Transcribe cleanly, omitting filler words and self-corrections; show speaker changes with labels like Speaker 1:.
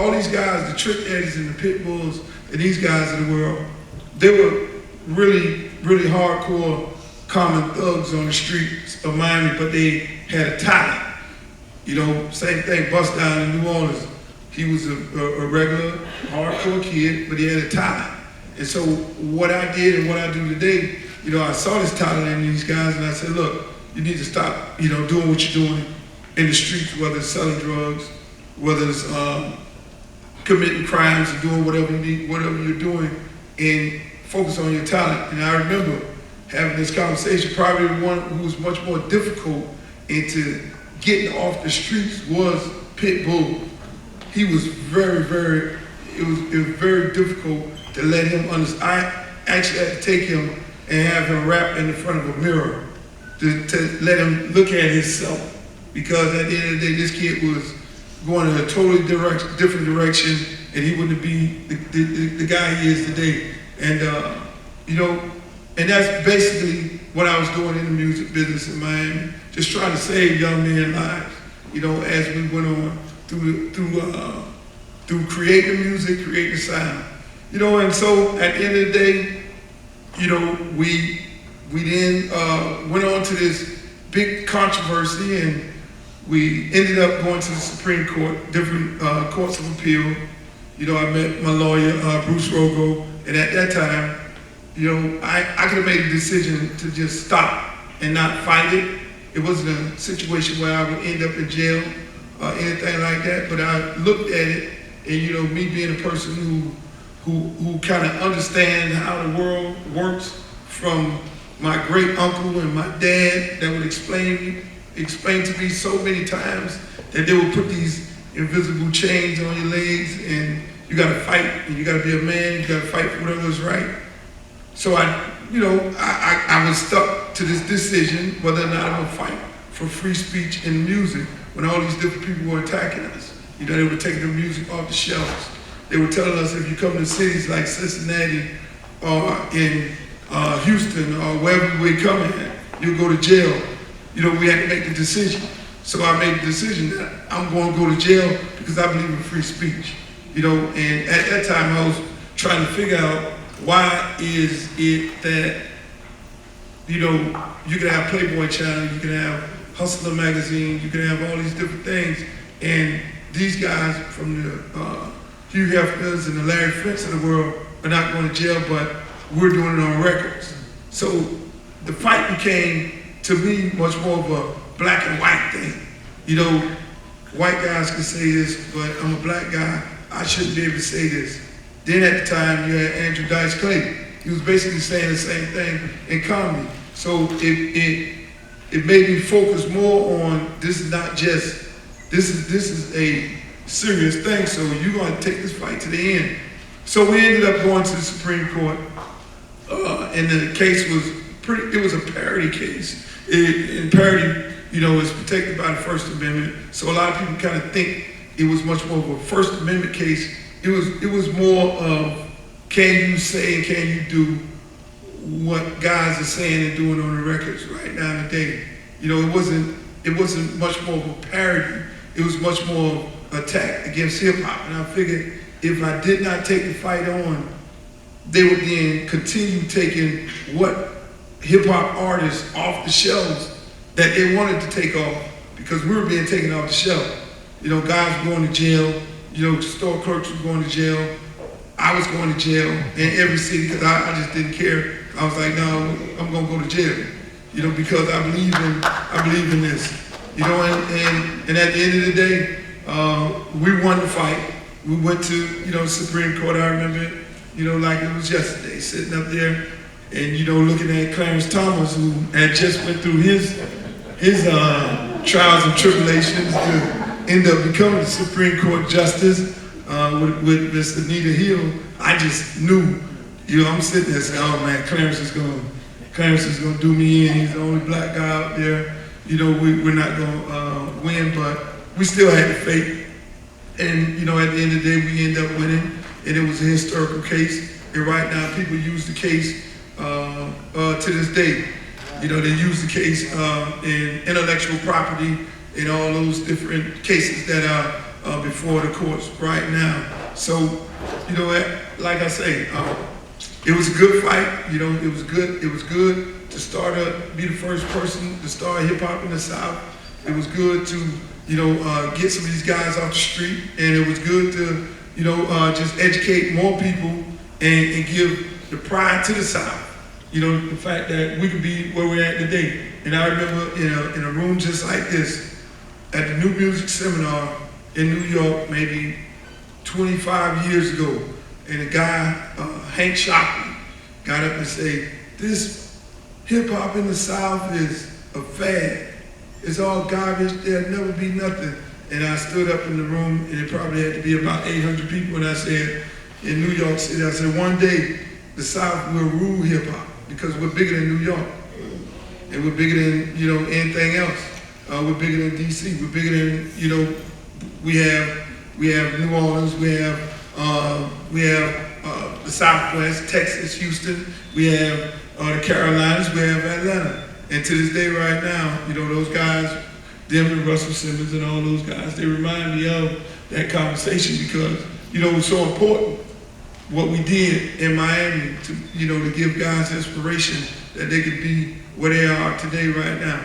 Speaker 1: all these guys, the Trick Daddies and the Pit Bulls, and these guys of the world, they were really, really hardcore common thugs on the streets of Miami, but they had a talent. You know, same thing, Bust Down in New Orleans. He was a regular, hardcore kid, but he had a talent. And so what I did and what I do today, you know, I saw this talent in these guys and I said, look, you need to stop, you know, doing what you're doing in the streets, whether it's selling drugs, whether it's committing crimes or doing whatever you're doing, and focus on your talent. And I remember having this conversation, probably the one who was much more difficult into getting off the streets was Pitbull. He was very, very, it was very difficult to let him understand. I actually had to take him and have him rap in the front of a mirror to let him look at himself. Because at the end of the day, this kid was going in a totally different direction, and he wouldn't be the guy he is today. And, you know, and that's basically what I was doing in the music business in Miami, just trying to save young men's lives, you know, as we went on through creating music, creating sound. You know, and so at the end of the day, you know, we then went on to this big controversy, and we ended up going to the Supreme Court, different courts of appeal. You know, I met my lawyer, Bruce Rogo, and at that time, you know, I could have made a decision to just stop and not fight it. It wasn't a situation where I would end up in jail or anything like that, but I looked at it, and you know, me being a person who kind of understands how the world works, from my great uncle and my dad that would explain to me so many times that they would put these invisible chains on your legs, and you gotta fight, and you gotta be a man, you gotta fight for whatever is right. So I was stuck to this decision whether or not I'm gonna fight for free speech in music when all these different people were attacking us. You know, they were taking the music off the shelves. They were telling us if you come to cities like Cincinnati or in Houston or wherever we're coming at, you'll go to jail. You know, we had to make the decision. So I made the decision that I'm going to go to jail because I believe in free speech. You know, and at that time I was trying to figure out, why is it that, you know, you can have Playboy channel, you can have Hustler magazine, you can have all these different things, and these guys from the Hugh Hefners and the Larry Flints of the world are not going to jail, but we're doing it on records. So the fight became, to me, much more of a black and white thing. You know, white guys can say this, but I'm a black guy, I shouldn't be able to say this. Then at the time, you had Andrew Dice Clay. He was basically saying the same thing in comedy. So it made me focus more on, this is not just, this is a serious thing, so you're going to take this fight to the end. So we ended up going to the Supreme Court, and the case was it was a parody case. And parody, you know, is protected by the First Amendment, so a lot of people kind of think it was much more of a First Amendment case. It was more of, can you say and can you do what guys are saying and doing on the records right now and today. You know, it wasn't much more of a parody. It was much more attack against hip hop. And I figured if I did not take the fight on, they would then continue taking what hip hop artists off the shelves that they wanted to take off, because we were being taken off the shelf. You know, guys were going to jail. You know, store clerks were going to jail. I was going to jail in every city because I just didn't care. I was like, no, I'm gonna go to jail. You know, because I believe in this. You know, and at the end of the day, we won the fight. We went to, you know, Supreme Court. I remember it, you know, like it was yesterday, sitting up there and, you know, looking at Clarence Thomas, who had just went through his trials and tribulations to end up becoming the Supreme Court Justice with Miss Anita Hill. I just knew, you know, I'm sitting there saying, oh man, Clarence is gonna do me in. He's the only black guy out there. You know, we're not gonna win, but we still had the faith. And you know, at the end of the day, we ended up winning, and it was a historical case. And right now, people use the case to this day. You know, they use the case in intellectual property and all those different cases that before the courts right now. So, you know, like I say, it was a good fight. You know, it was good. It was good to be the first person to start hip hop in the South. It was good to, you know, get some of these guys off the street, and it was good to, you know, just educate more people and give the pride to the South. You know, the fact that we could be where we're at today. And I remember in a room just like this, at the New Music Seminar in New York, maybe 25 years ago, and a guy, Hank Shockley, got up and said, "This hip hop in the South is a fad. It's all garbage, there'll never be nothing." And I stood up in the room, and it probably had to be about 800 people, and I said, in New York City, I said, one day the South will rule hip hop because we're bigger than New York. And we're bigger than, you know, anything else. We're bigger than DC. We're bigger than, you know, we have New Orleans, we have the Southwest, Texas, Houston, we have the Carolinas, we have Atlanta. And to this day right now, you know, those guys, them and Russell Simmons and all those guys, they remind me of that conversation because, you know, it was so important what we did in Miami to, you know, to give guys inspiration that they could be where they are today right now.